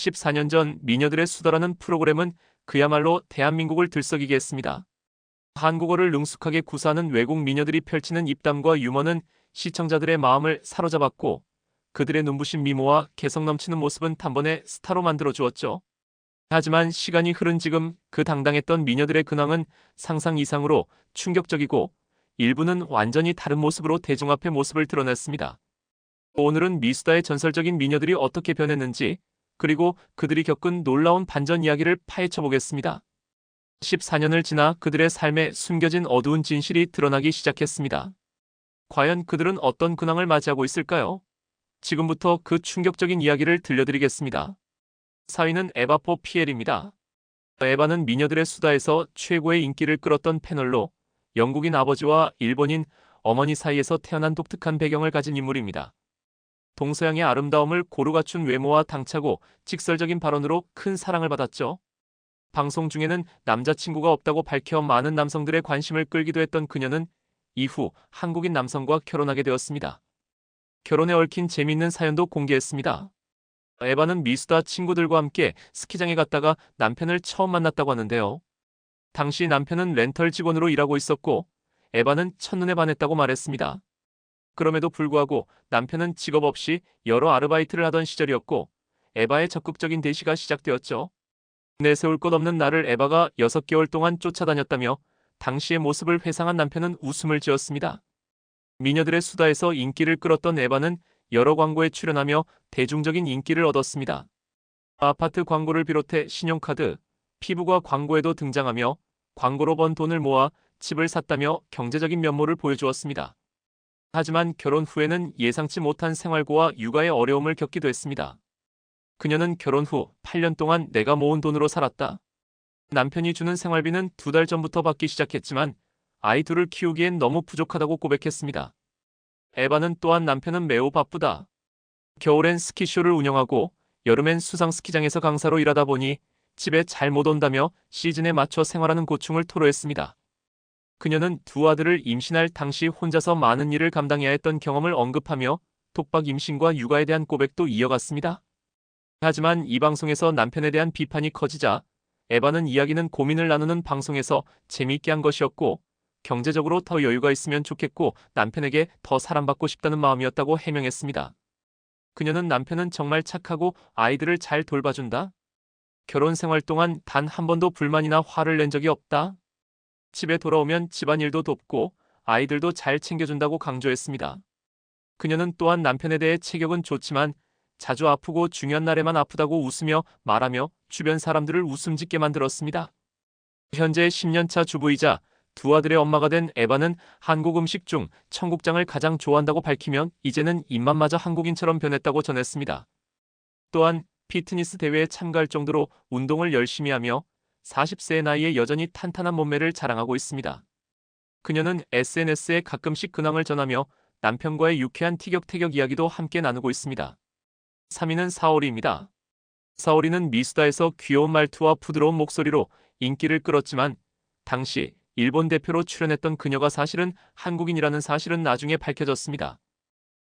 14년 전 미녀들의 수다라는 프로그램은 그야말로 대한민국을 들썩이게 했습니다. 한국어를 능숙하게 구사하는 외국 미녀들이 펼치는 입담과 유머는 시청자들의 마음을 사로잡았고, 그들의 눈부신 미모와 개성 넘치는 모습은 단번에 스타로 만들어 주었죠. 하지만 시간이 흐른 지금 그 당당했던 미녀들의 근황은 상상 이상으로 충격적이고, 일부는 완전히 다른 모습으로 대중 앞에 모습을 드러냈습니다. 오늘은 미수다의 전설적인 미녀들이 어떻게 변했는지, 그리고 그들이 겪은 놀라운 반전 이야기를 파헤쳐 보겠습니다. 14년을 지나 그들의 삶에 숨겨진 어두운 진실이 드러나기 시작했습니다. 과연 그들은 어떤 근황을 맞이하고 있을까요? 지금부터 그 충격적인 이야기를 들려드리겠습니다. 4위는 에바 포피엘입니다. 에바는 미녀들의 수다에서 최고의 인기를 끌었던 패널로 영국인 아버지와 일본인 어머니 사이에서 태어난 독특한 배경을 가진 인물입니다. 동서양의 아름다움을 고루 갖춘 외모와 당차고 직설적인 발언으로 큰 사랑을 받았죠. 방송 중에는 남자친구가 없다고 밝혀 많은 남성들의 관심을 끌기도 했던 그녀는 이후 한국인 남성과 결혼하게 되었습니다. 결혼에 얽힌 재미있는 사연도 공개했습니다. 에바는 미수다 친구들과 함께 스키장에 갔다가 남편을 처음 만났다고 하는데요. 당시 남편은 렌털 직원으로 일하고 있었고, 에바는 첫눈에 반했다고 말했습니다. 그럼에도 불구하고 남편은 직업 없이 여러 아르바이트를 하던 시절이었고, 에바의 적극적인 대시가 시작되었죠. 내세울 것 없는 나를 에바가 6개월 동안 쫓아다녔다며 당시의 모습을 회상한 남편은 웃음을 지었습니다. 미녀들의 수다에서 인기를 끌었던 에바는 여러 광고에 출연하며 대중적인 인기를 얻었습니다. 아파트 광고를 비롯해 신용카드, 피부과 광고에도 등장하며 광고로 번 돈을 모아 집을 샀다며 경제적인 면모를 보여주었습니다. 하지만 결혼 후에는 예상치 못한 생활고와 육아의 어려움을 겪기도 했습니다. 그녀는 결혼 후 8년 동안 내가 모은 돈으로 살았다. 남편이 주는 생활비는 2달 전부터 받기 시작했지만 아이 둘을 키우기엔 너무 부족하다고 고백했습니다. 에바는 또한 남편은 매우 바쁘다. 겨울엔 스키쇼를 운영하고 여름엔 수상 스키장에서 강사로 일하다 보니 집에 잘 못 온다며 시즌에 맞춰 생활하는 고충을 토로했습니다. 그녀는 두 아들을 임신할 당시 혼자서 많은 일을 감당해야 했던 경험을 언급하며 독박 임신과 육아에 대한 고백도 이어갔습니다. 하지만 이 방송에서 남편에 대한 비판이 커지자 에바는 이야기는 고민을 나누는 방송에서 재미있게 한 것이었고, 경제적으로 더 여유가 있으면 좋겠고 남편에게 더 사랑받고 싶다는 마음이었다고 해명했습니다. 그녀는 남편은 정말 착하고 아이들을 잘 돌봐준다. 결혼 생활 동안 단 한 번도 불만이나 화를 낸 적이 없다. 집에 돌아오면 집안일도 돕고 아이들도 잘 챙겨준다고 강조했습니다. 그녀는 또한 남편에 대해 체격은 좋지만 자주 아프고 중요한 날에만 아프다고 웃으며 말하며 주변 사람들을 웃음 짓게 만들었습니다. 현재 10년차 주부이자 두 아들의 엄마가 된 에바는 한국 음식 중 청국장을 가장 좋아한다고 밝히면 이제는 입맛마저 한국인처럼 변했다고 전했습니다. 또한 피트니스 대회에 참가할 정도로 운동을 열심히 하며 40세의 나이에 여전히 탄탄한 몸매를 자랑하고 있습니다. 그녀는 SNS에 가끔씩 근황을 전하며 남편과의 유쾌한 티격태격 이야기도 함께 나누고 있습니다. 3위는 사오리입니다. 사오리는 미수다에서 귀여운 말투와 부드러운 목소리로 인기를 끌었지만 당시 일본 대표로 출연했던 그녀가 사실은 한국인이라는 사실은 나중에 밝혀졌습니다.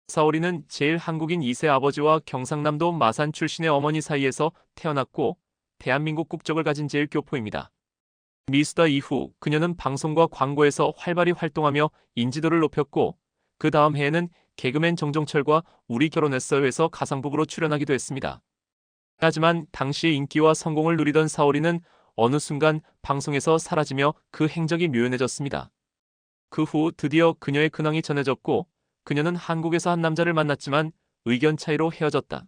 사오리는 제일 한국인 2세 아버지와 경상남도 마산 출신의 어머니 사이에서 태어났고 대한민국 국적을 가진 제일 교포입니다. 미수다 이후 그녀는 방송과 광고에서 활발히 활동하며 인지도를 높였고, 그 다음 해에는 개그맨 정종철과 우리 결혼했어요에서 가상부부로 출연하기도 했습니다. 하지만 당시의 인기와 성공을 누리던 사오리는 어느 순간 방송에서 사라지며 그 행적이 묘연해졌습니다. 그 후 드디어 그녀의 근황이 전해졌고, 그녀는 한국에서 한 남자를 만났지만 의견 차이로 헤어졌다.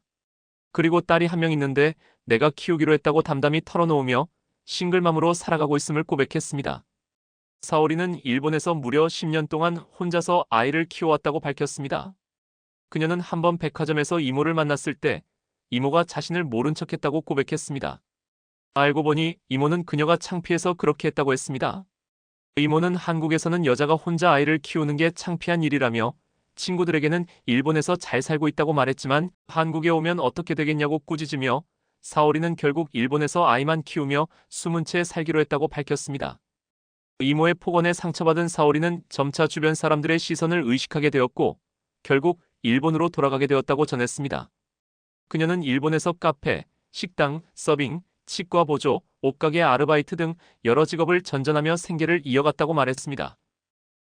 그리고 딸이 한 명 있는데 내가 키우기로 했다고 담담히 털어놓으며 싱글맘으로 살아가고 있음을 고백했습니다. 사오리는 일본에서 무려 10년 동안 혼자서 아이를 키워왔다고 밝혔습니다. 그녀는 한 번 백화점에서 이모를 만났을 때 이모가 자신을 모른 척했다고 고백했습니다. 알고 보니 이모는 그녀가 창피해서 그렇게 했다고 했습니다. 이모는 한국에서는 여자가 혼자 아이를 키우는 게 창피한 일이라며 친구들에게는 일본에서 잘 살고 있다고 말했지만 한국에 오면 어떻게 되겠냐고 꾸짖으며 사오리는 결국 일본에서 아이만 키우며 숨은 채 살기로 했다고 밝혔습니다. 이모의 폭언에 상처받은 사오리는 점차 주변 사람들의 시선을 의식하게 되었고 결국 일본으로 돌아가게 되었다고 전했습니다. 그녀는 일본에서 카페, 식당, 서빙, 치과 보조, 옷가게 아르바이트 등 여러 직업을 전전하며 생계를 이어갔다고 말했습니다.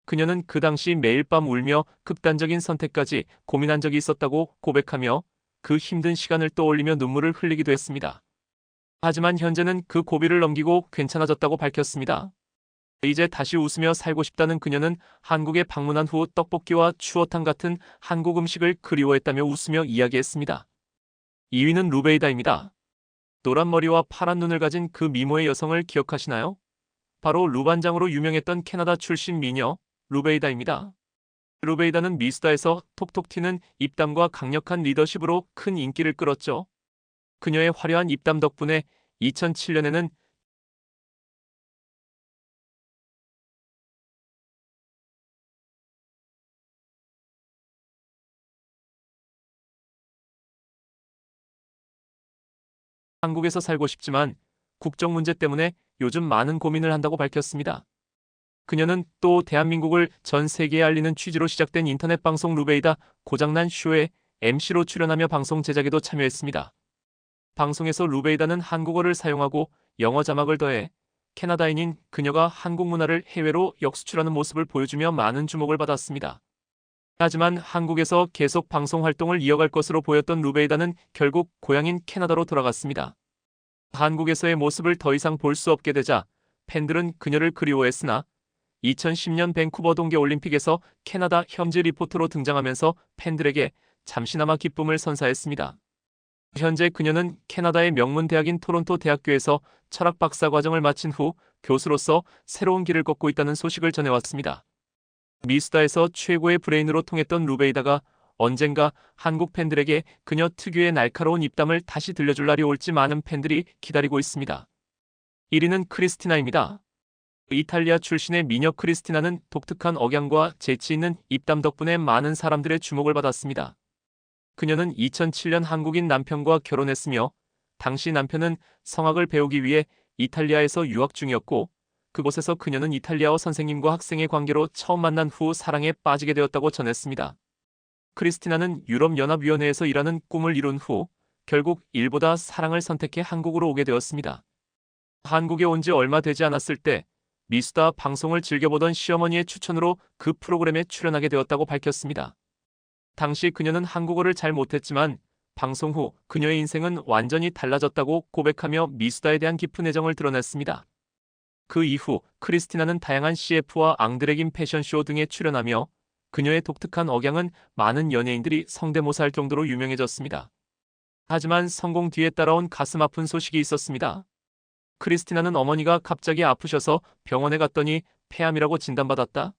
그녀는 그 당시 매일 밤 울며 극단적인 선택까지 고민한 적이 있었다고 고백하며 그 힘든 시간을 떠올리며 눈물을 흘리기도 했습니다. 하지만 현재는 그 고비를 넘기고 괜찮아졌다고 밝혔습니다. 이제 다시 웃으며 살고 싶다는 그녀는 한국에 방문한 후 떡볶이와 추어탕 같은 한국 음식을 그리워했다며 웃으며 이야기했습니다. 2위는 루베이다입니다. 노란 머리와 파란 눈을 가진 그 미모의 여성을 기억하시나요? 바로 루반장으로 유명했던 캐나다 출신 미녀 루베이다입니다. 루베이다는 미스다에서 톡톡 튀는 입담과 강력한 리더십으로 큰 인기를 끌었죠. 그녀의 화려한 입담 덕분에 2007년에는 한국에서 살고 싶지만 국적 문제 때문에 요즘 많은 고민을 한다고 밝혔습니다. 그녀는 또 대한민국을 전 세계에 알리는 취지로 시작된 인터넷 방송 루베이다 고장난 쇼에 MC로 출연하며 방송 제작에도 참여했습니다. 방송에서 루베이다는 한국어를 사용하고 영어 자막을 더해 캐나다인인 그녀가 한국 문화를 해외로 역수출하는 모습을 보여주며 많은 주목을 받았습니다. 하지만 한국에서 계속 방송 활동을 이어갈 것으로 보였던 루베이다는 결국 고향인 캐나다로 돌아갔습니다. 한국에서의 모습을 더 이상 볼 수 없게 되자 팬들은 그녀를 그리워했으나 2010년 밴쿠버 동계올림픽에서 캐나다 현지 리포터로 등장하면서 팬들에게 잠시나마 기쁨을 선사했습니다. 현재 그녀는 캐나다의 명문 대학인 토론토 대학교에서 철학 박사 과정을 마친 후 교수로서 새로운 길을 걷고 있다는 소식을 전해왔습니다. 미스다에서 최고의 브레인으로 통했던 루베이다가 언젠가 한국 팬들에게 그녀 특유의 날카로운 입담을 다시 들려줄 날이 올지 많은 팬들이 기다리고 있습니다. 1위는 크리스티나입니다. 이탈리아 출신의 미녀 크리스티나는 독특한 억양과 재치 있는 입담 덕분에 많은 사람들의 주목을 받았습니다. 그녀는 2007년 한국인 남편과 결혼했으며 당시 남편은 성악을 배우기 위해 이탈리아에서 유학 중이었고 그곳에서 그녀는 이탈리아어 선생님과 학생의 관계로 처음 만난 후 사랑에 빠지게 되었다고 전했습니다. 크리스티나는 유럽연합위원회에서 일하는 꿈을 이룬 후 결국 일보다 사랑을 선택해 한국으로 오게 되었습니다. 한국에 온 지 얼마 되지 않았을 때 미스다 방송을 즐겨보던 시어머니의 추천으로 그 프로그램에 출연하게 되었다고 밝혔습니다. 당시 그녀는 한국어를 잘 못했지만 방송 후 그녀의 인생은 완전히 달라졌다고 고백하며 미스다에 대한 깊은 애정을 드러냈습니다. 그 이후 크리스티나는 다양한 CF와 앙드레김 패션쇼 등에 출연하며 그녀의 독특한 억양은 많은 연예인들이 성대모사할 정도로 유명해졌습니다. 하지만 성공 뒤에 따라온 가슴 아픈 소식이 있었습니다. 크리스티나는 어머니가 갑자기 아프셔서 병원에 갔더니 폐암이라고 진단받았다.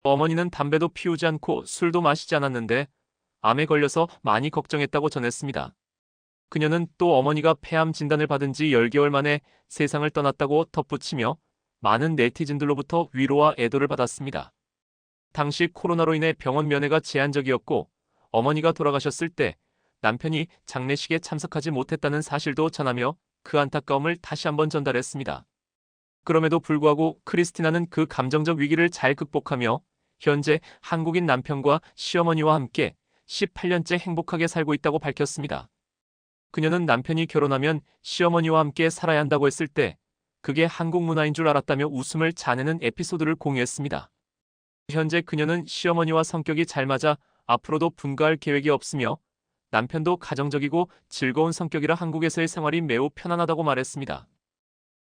어머니는 담배도 피우지 않고 술도 마시지 않았는데 암에 걸려서 많이 걱정했다고 전했습니다. 그녀는 또 어머니가 폐암 진단을 받은 지 10개월 만에 세상을 떠났다고 덧붙이며 많은 네티즌들로부터 위로와 애도를 받았습니다. 당시 코로나로 인해 병원 면회가 제한적이었고 어머니가 돌아가셨을 때 남편이 장례식에 참석하지 못했다는 사실도 전하며 그 안타까움을 다시 한번 전달했습니다. 그럼에도 불구하고 크리스티나는 그 감정적 위기를 잘 극복하며 현재 한국인 남편과 시어머니와 함께 18년째 행복하게 살고 있다고 밝혔습니다. 그녀는 남편이 결혼하면 시어머니와 함께 살아야 한다고 했을 때 그게 한국 문화인 줄 알았다며 웃음을 자내는 에피소드를 공유했습니다. 현재 그녀는 시어머니와 성격이 잘 맞아 앞으로도 분가할 계획이 없으며 남편도 가정적이고 즐거운 성격이라 한국에서의 생활이 매우 편안하다고 말했습니다.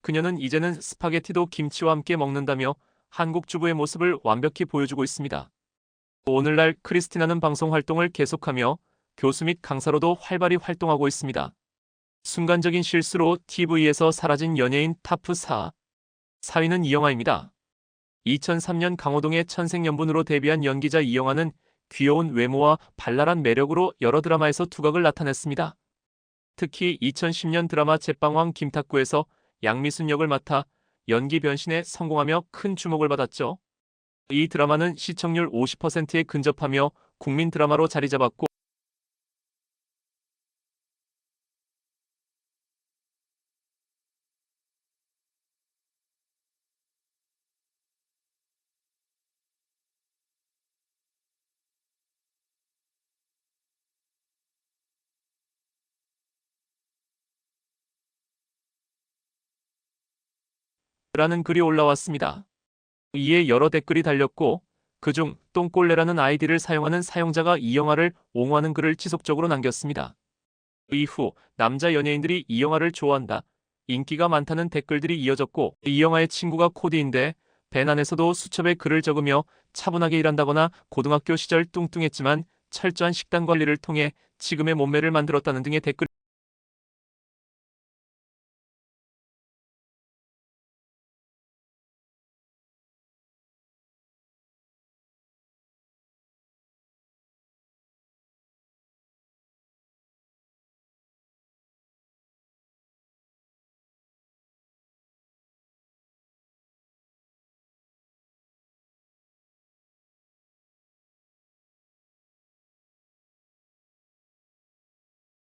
그녀는 이제는 스파게티도 김치와 함께 먹는다며 한국 주부의 모습을 완벽히 보여주고 있습니다. 오늘날 크리스티나는 방송 활동을 계속하며 교수 및 강사로도 활발히 활동하고 있습니다. 순간적인 실수로 TV에서 사라진 연예인 탑4. 4위는 이영아입니다. 2003년 강호동의 천생연분으로 데뷔한 연기자 이영아는 귀여운 외모와 발랄한 매력으로 여러 드라마에서 두각을 나타냈습니다. 특히 2010년 드라마 제빵왕 김탁구에서 양미순 역을 맡아 연기 변신에 성공하며 큰 주목을 받았죠. 이 드라마는 시청률 50%에 근접하며 국민 드라마로 자리 잡았고 라는 글이 올라왔습니다. 이에 여러 댓글이 달렸고 그중 똥꼴레라는 아이디를 사용하는 사용자가 이 영화를 옹호하는 글을 지속적으로 남겼습니다. 이후 남자 연예인들이 이 영화를 좋아한다, 인기가 많다는 댓글들이 이어졌고 이 영화의 친구가 코디인데 밴 안에서도 수첩에 글을 적으며 차분하게 일한다거나 고등학교 시절 뚱뚱했지만 철저한 식단 관리를 통해 지금의 몸매를 만들었다는 등의 댓글이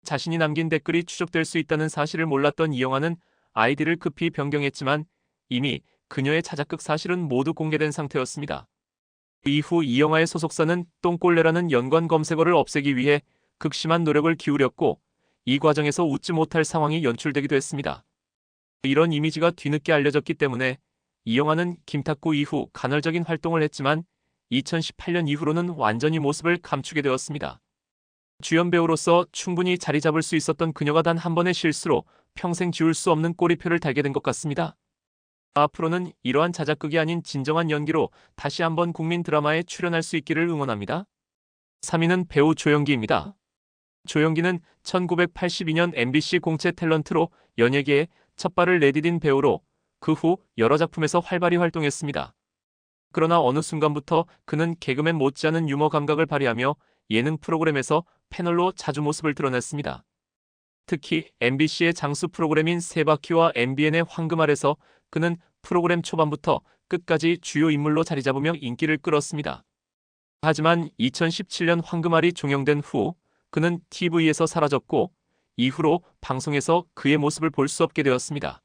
자신이 남긴 댓글이 추적될 수 있다는 사실을 몰랐던 이영아는 아이디를 급히 변경했지만 이미 그녀의 자작극 사실은 모두 공개된 상태였습니다. 이후 이영아의 소속사는 똥꼴레라는 연관 검색어를 없애기 위해 극심한 노력을 기울였고 이 과정에서 웃지 못할 상황이 연출되기도 했습니다. 이런 이미지가 뒤늦게 알려졌기 때문에 이영아는 김탁구 이후 간헐적인 활동을 했지만 2018년 이후로는 완전히 모습을 감추게 되었습니다. 주연 배우로서 충분히 자리 잡을 수 있었던 그녀가 단 한 번의 실수로 평생 지울 수 없는 꼬리표를 달게 된 것 같습니다. 앞으로는 이러한 자작극이 아닌 진정한 연기로 다시 한번 국민 드라마에 출연할 수 있기를 응원합니다. 3위는 배우 조연기입니다. 조연기는 1982년 MBC 공채 탤런트로 연예계에 첫 발을 내디딘 배우로 그 후 여러 작품에서 활발히 활동했습니다. 그러나 어느 순간부터 그는 개그맨 못지않은 유머 감각을 발휘하며 예능 프로그램에서 패널로 자주 모습을 드러냈습니다. 특히 MBC의 장수 프로그램인 세바퀴와 MBN의 황금알에서 그는 프로그램 초반부터 끝까지 주요 인물로 자리 잡으며 인기를 끌었습니다. 하지만 2017년 황금알이 종영된 후 그는 TV에서 사라졌고 이후로 방송에서 그의 모습을 볼 수 없게 되었습니다.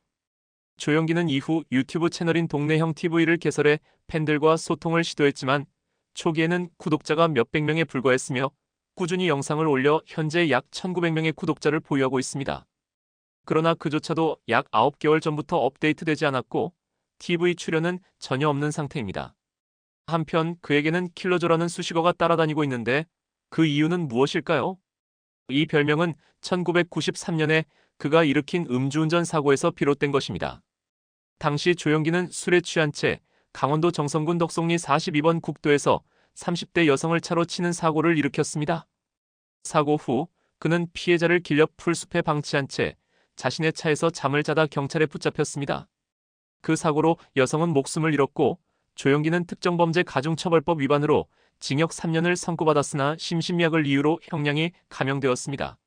조연기는 이후 유튜브 채널인 동네형 TV를 개설해 팬들과 소통을 시도했지만 초기에는 구독자가 몇백 명에 불과했으며 꾸준히 영상을 올려 현재 약 1900명의 구독자를 보유하고 있습니다. 그러나 그조차도 약 9개월 전부터 업데이트되지 않았고 TV 출연은 전혀 없는 상태입니다. 한편 그에게는 킬러조라는 수식어가 따라다니고 있는데 그 이유는 무엇일까요? 이 별명은 1993년에 그가 일으킨 음주운전 사고에서 비롯된 것입니다. 당시 조연기는 술에 취한 채 강원도 정선군 덕송리 42번 국도에서 30대 여성을 차로 치는 사고를 일으켰습니다. 사고 후 그는 피해자를 길려 풀숲에 방치한 채 자신의 차에서 잠을 자다 경찰에 붙잡혔습니다. 그 사고로 여성은 목숨을 잃었고 조연기는 특정범죄 가중처벌법 위반으로 징역 3년을 선고받았으나 심신미약을 이유로 형량이 감형되었습니다.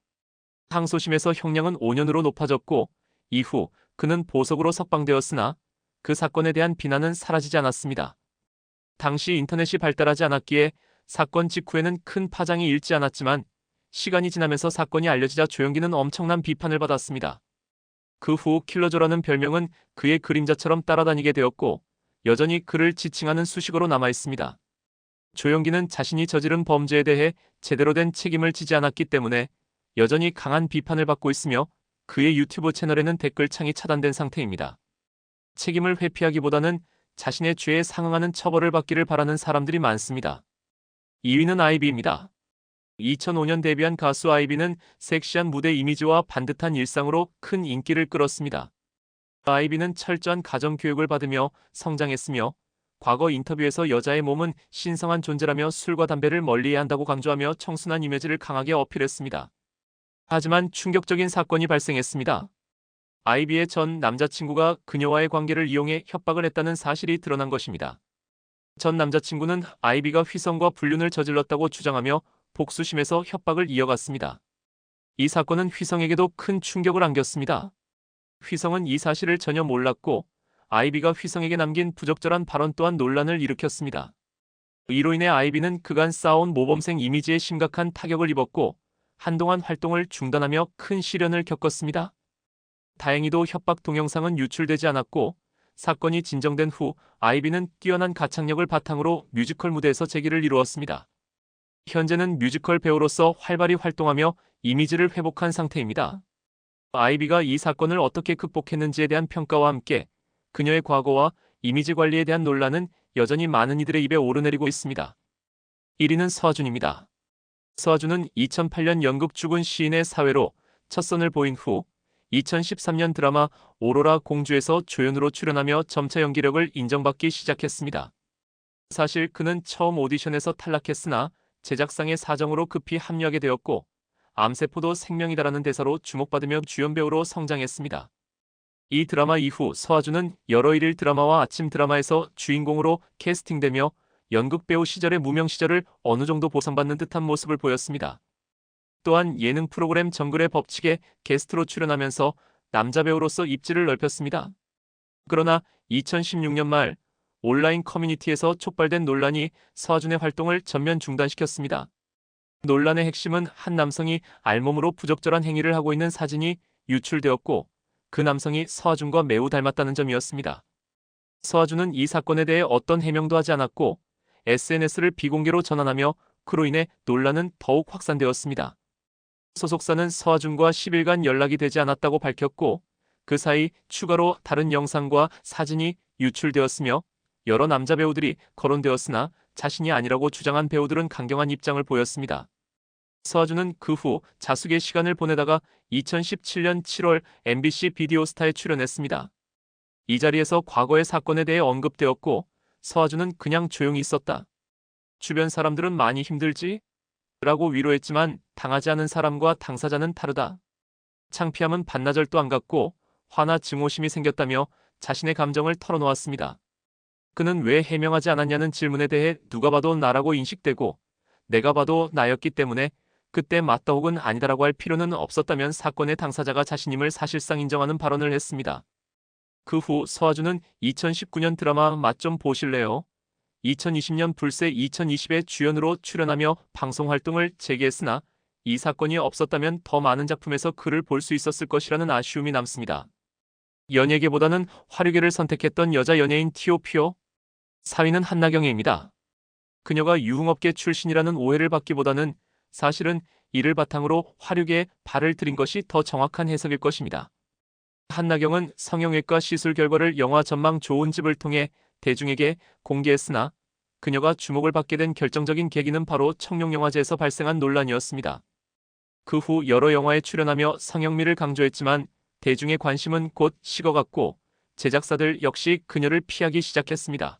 항소심에서 형량은 5년으로 높아졌고 이후 그는 보석으로 석방되었으나 그 사건에 대한 비난은 사라지지 않았습니다. 당시 인터넷이 발달하지 않았기에 사건 직후에는 큰 파장이 일지 않았지만 시간이 지나면서 사건이 알려지자 조연기는 엄청난 비판을 받았습니다. 그 후 킬러조라는 별명은 그의 그림자처럼 따라다니게 되었고 여전히 그를 지칭하는 수식어로 남아있습니다. 조연기는 자신이 저지른 범죄에 대해 제대로 된 책임을 지지 않았기 때문에 여전히 강한 비판을 받고 있으며 그의 유튜브 채널에는 댓글창이 차단된 상태입니다. 책임을 회피하기보다는 자신의 죄에 상응하는 처벌을 받기를 바라는 사람들이 많습니다. 2위는 아이비입니다. 2005년 데뷔한 가수 아이비는 섹시한 무대 이미지와 반듯한 일상으로 큰 인기를 끌었습니다. 아이비는 철저한 가정교육을 받으며 성장했으며 과거 인터뷰에서 여자의 몸은 신성한 존재라며 술과 담배를 멀리해야 한다고 강조하며 청순한 이미지를 강하게 어필했습니다. 하지만 충격적인 사건이 발생했습니다. 아이비의 전 남자친구가 그녀와의 관계를 이용해 협박을 했다는 사실이 드러난 것입니다. 전 남자친구는 아이비가 휘성과 불륜을 저질렀다고 주장하며 복수심에서 협박을 이어갔습니다. 이 사건은 휘성에게도 큰 충격을 안겼습니다. 휘성은 이 사실을 전혀 몰랐고 아이비가 휘성에게 남긴 부적절한 발언 또한 논란을 일으켰습니다. 이로 인해 아이비는 그간 쌓아온 모범생 이미지에 심각한 타격을 입었고 한동안 활동을 중단하며 큰 시련을 겪었습니다. 다행히도 협박 동영상은 유출되지 않았고 사건이 진정된 후 아이비는 뛰어난 가창력을 바탕으로 뮤지컬 무대에서 재기를 이루었습니다. 현재는 뮤지컬 배우로서 활발히 활동하며 이미지를 회복한 상태입니다. 아이비가 이 사건을 어떻게 극복했는지에 대한 평가와 함께 그녀의 과거와 이미지 관리에 대한 논란은 여전히 많은 이들의 입에 오르내리고 있습니다. 1위는 서하준입니다. 서하준은 2008년 연극 죽은 시인의 사회로 첫 선을 보인 후 2013년 드라마 오로라 공주에서 조연으로 출연하며 점차 연기력을 인정받기 시작했습니다. 사실 그는 처음 오디션에서 탈락했으나 제작상의 사정으로 급히 합류하게 되었고 암세포도 생명이다라는 대사로 주목받으며 주연 배우로 성장했습니다. 이 드라마 이후 서하준은 여러 일일 드라마와 아침 드라마에서 주인공으로 캐스팅되며 연극 배우 시절의 무명 시절을 어느 정도 보상받는 듯한 모습을 보였습니다. 또한 예능 프로그램 정글의 법칙에 게스트로 출연하면서 남자 배우로서 입지를 넓혔습니다. 그러나 2016년 말 온라인 커뮤니티에서 촉발된 논란이 서하준의 활동을 전면 중단시켰습니다. 논란의 핵심은 한 남성이 알몸으로 부적절한 행위를 하고 있는 사진이 유출되었고 그 남성이 서하준과 매우 닮았다는 점이었습니다. 서하준은 이 사건에 대해 어떤 해명도 하지 않았고 SNS를 비공개로 전환하며 그로 인해 논란은 더욱 확산되었습니다. 소속사는 서하준과 10일간 연락이 되지 않았다고 밝혔고 그 사이 추가로 다른 영상과 사진이 유출되었으며 여러 남자 배우들이 거론되었으나 자신이 아니라고 주장한 배우들은 강경한 입장을 보였습니다. 서하준은 그 후 자숙의 시간을 보내다가 2017년 7월 MBC 비디오스타에 출연했습니다. 이 자리에서 과거의 사건에 대해 언급되었고 서하준은 그냥 조용히 있었다. 주변 사람들은 많이 힘들지? 라고 위로했지만 당하지 않은 사람과 당사자는 다르다. 창피함은 반나절도 안 갔고 화나 증오심이 생겼다며 자신의 감정을 털어놓았습니다. 그는 왜 해명하지 않았냐는 질문에 대해 누가 봐도 나라고 인식되고 내가 봐도 나였기 때문에 그때 맞다 혹은 아니다라고 할 필요는 없었다면 사건의 당사자가 자신임을 사실상 인정하는 발언을 했습니다. 그 후 서하준은 2019년 드라마 맛 좀 보실래요? 2020년 불새 2020의 주연으로 출연하며 방송 활동을 재개했으나 이 사건이 없었다면 더 많은 작품에서 그를 볼 수 있었을 것이라는 아쉬움이 남습니다. 연예계보다는 화류계를 선택했던 여자 연예인 T.O.P.O. 4위는 한나경입니다. 그녀가 유흥업계 출신이라는 오해를 받기보다는 사실은 이를 바탕으로 화류계에 발을 들인 것이 더 정확한 해석일 것입니다. 한나경은 성형외과 시술 결과를 영화 전망 좋은 집을 통해 대중에게 공개했으나 그녀가 주목을 받게 된 결정적인 계기는 바로 청룡영화제에서 발생한 논란이었습니다. 그 후 여러 영화에 출연하며 성형미를 강조했지만 대중의 관심은 곧 식어갔고 제작사들 역시 그녀를 피하기 시작했습니다.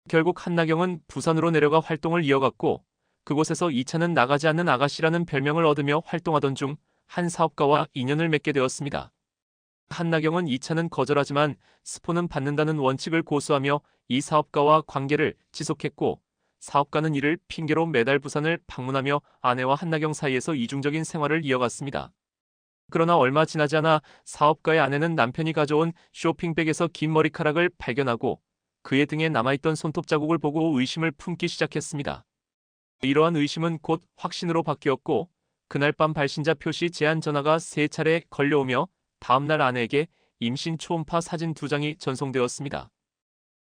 결국 한나경은 부산으로 내려가 활동을 이어갔고 그곳에서 2차는 나가지 않는 아가씨라는 별명을 얻으며 활동하던 중 한 사업가와 인연을 맺게 되었습니다. 한나경은 2차는 거절하지만 스폰은 받는다는 원칙을 고수하며 이 사업가와 관계를 지속했고 사업가는 이를 핑계로 매달 부산을 방문하며 아내와 한나경 사이에서 이중적인 생활을 이어갔습니다. 그러나 얼마 지나지 않아 사업가의 아내는 남편이 가져온 쇼핑백에서 긴 머리카락을 발견하고 그의 등에 남아있던 손톱 자국을 보고 의심을 품기 시작했습니다. 이러한 의심은 곧 확신으로 바뀌었고 그날 밤 발신자 표시 제한 전화가 3차례 걸려오며 다음날 아내에게 임신 초음파 사진 2장이 전송되었습니다.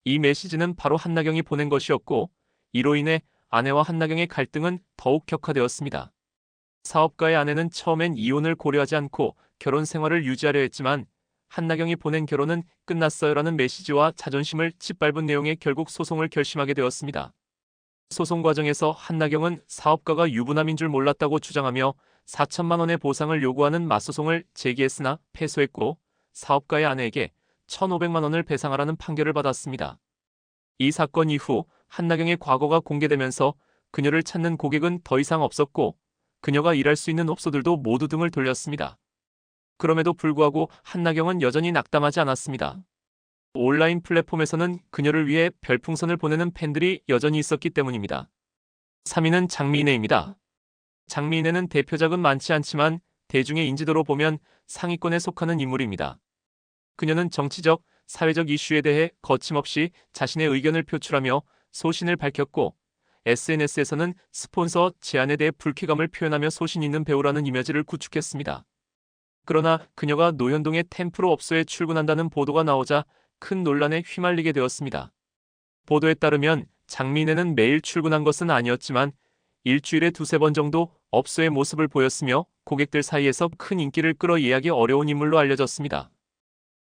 이 메시지는 바로 한나경이 보낸 것이었고 이로 인해 아내와 한나경의 갈등은 더욱 격화되었습니다. 사업가의 아내는 처음엔 이혼을 고려하지 않고 결혼 생활을 유지하려 했지만 한나경이 보낸 결혼은 끝났어요라는 메시지와 자존심을 짓밟은 내용에 결국 소송을 결심하게 되었습니다. 소송 과정에서 한나경은 사업가가 유부남인 줄 몰랐다고 주장하며 4천만 원의 보상을 요구하는 맞소송을 제기했으나 패소했고 사업가의 아내에게 1,500만 원을 배상하라는 판결을 받았습니다. 이 사건 이후 한나경의 과거가 공개되면서 그녀를 찾는 고객은 더 이상 없었고 그녀가 일할 수 있는 업소들도 모두 등을 돌렸습니다. 그럼에도 불구하고 한나경은 여전히 낙담하지 않았습니다. 온라인 플랫폼에서는 그녀를 위해 별풍선을 보내는 팬들이 여전히 있었기 때문입니다. 3위는 장미인혜입니다. 장미인혜는 대표작은 많지 않지만 대중의 인지도로 보면 상위권에 속하는 인물입니다. 그녀는 정치적, 사회적 이슈에 대해 거침없이 자신의 의견을 표출하며 소신을 밝혔고 SNS에서는 스폰서 제안에 대해 불쾌감을 표현하며 소신 있는 배우라는 이미지를 구축했습니다. 그러나 그녀가 노현동의 템프로 업소에 출근한다는 보도가 나오자 큰 논란에 휘말리게 되었습니다. 보도에 따르면 장미인혜는 매일 출근한 것은 아니었지만 일주일에 2~3번 정도 업소의 모습을 보였으며 고객들 사이에서 큰 인기를 끌어 이해하기 어려운 인물로 알려졌습니다.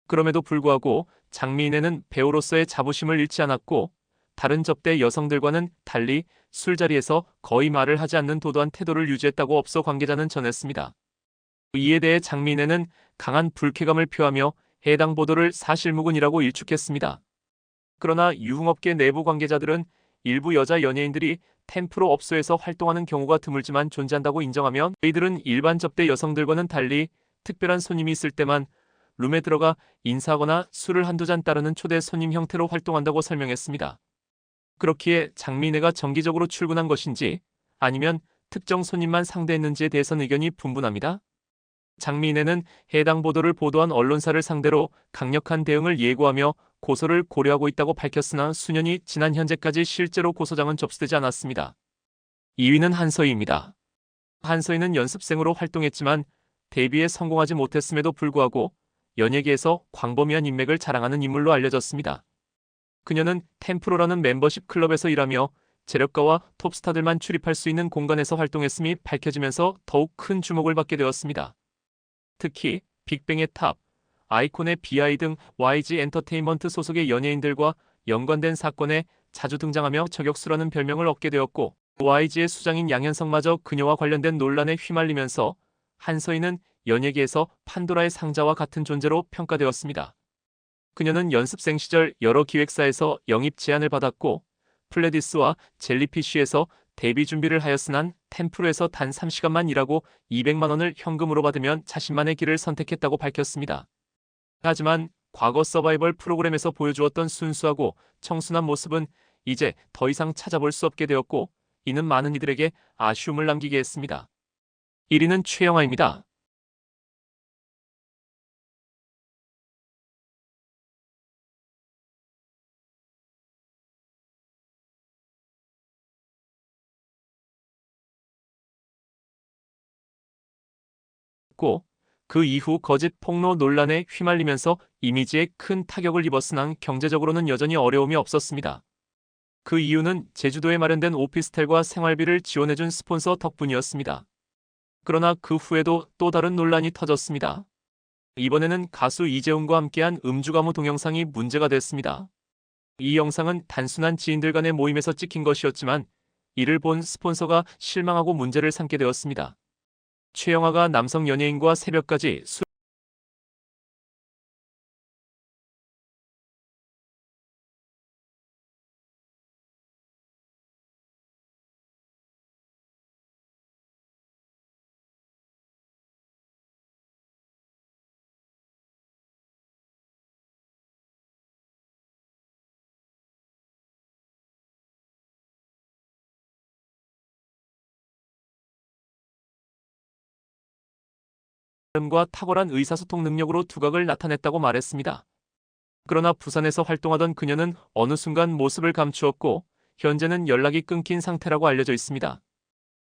그럼에도 불구하고 장미인에는 배우로서의 자부심을 잃지 않았고 다른 접대 여성들과는 달리 술자리에서 거의 말을 하지 않는 도도한 태도를 유지했다고 업소 관계자는 전했습니다. 이에 대해 장미인에는 강한 불쾌감을 표하며 해당 보도를 사실무근이라고 일축했습니다. 그러나 유흥업계 내부 관계자들은 일부 여자 연예인들이 템프로 업소에서 활동하는 경우가 드물지만 존재한다고 인정하며 저희들은 일반 접대 여성들과는 달리 특별한 손님이 있을 때만 룸에 들어가 인사하거나 술을 한두 잔 따르는 초대 손님 형태로 활동한다고 설명했습니다. 그렇기에 장미인애가 정기적으로 출근한 것인지 아니면 특정 손님만 상대했는지에 대해서는 의견이 분분합니다. 장미인애는 해당 보도를 보도한 언론사를 상대로 강력한 대응을 예고하며 고소를 고려하고 있다고 밝혔으나 수년이 지난 현재까지 실제로 고소장은 접수되지 않았습니다. 2위는 한서희입니다. 한서희는 연습생으로 활동했지만 데뷔에 성공하지 못했음에도 불구하고 연예계에서 광범위한 인맥을 자랑하는 인물로 알려졌습니다. 그녀는 템프로라는 멤버십 클럽에서 일하며 재력가와 톱스타들만 출입할 수 있는 공간에서 활동했음이 밝혀지면서 더욱 큰 주목을 받게 되었습니다. 특히 빅뱅의 탑, 아이콘의 비아이 등 YG 엔터테인먼트 소속의 연예인들과 연관된 사건에 자주 등장하며 저격수라는 별명을 얻게 되었고 YG의 수장인 양현석마저 그녀와 관련된 논란에 휘말리면서 한서희는 연예계에서 판도라의 상자와 같은 존재로 평가되었습니다. 그녀는 연습생 시절 여러 기획사에서 영입 제안을 받았고 플레디스와 젤리피쉬에서 데뷔 준비를 하였으나 템프로에서 단 3시간만 일하고 200만 원을 현금으로 받으면 자신만의 길을 선택했다고 밝혔습니다. 하지만 과거 서바이벌 프로그램에서 보여주었던 순수하고 청순한 모습은 이제 더 이상 찾아볼 수 없게 되었고 이는 많은 이들에게 아쉬움을 남기게 했습니다. 1위는 최영아입니다. 그 이후 거짓 폭로 논란에 휘말리면서 이미지에 큰 타격을 입었으나 경제적으로는 여전히 어려움이 없었습니다. 그 이유는 제주도에 마련된 오피스텔과 생활비를 지원해준 스폰서 덕분이었습니다. 그러나 그 후에도 또 다른 논란이 터졌습니다. 이번에는 가수 이재훈과 함께한 음주가무 동영상이 문제가 됐습니다. 이 영상은 단순한 지인들 간의 모임에서 찍힌 것이었지만 이를 본 스폰서가 실망하고 문제를 삼게 되었습니다. 최영아가 남성 연예인과 새벽까지 술 과 탁월한 의사소통 능력으로 두각을 나타냈다고 말했습니다. 그러나 부산에서 활동하던 그녀는 어느 순간 모습을 감추었고 현재는 연락이 끊긴 상태라고 알려져 있습니다.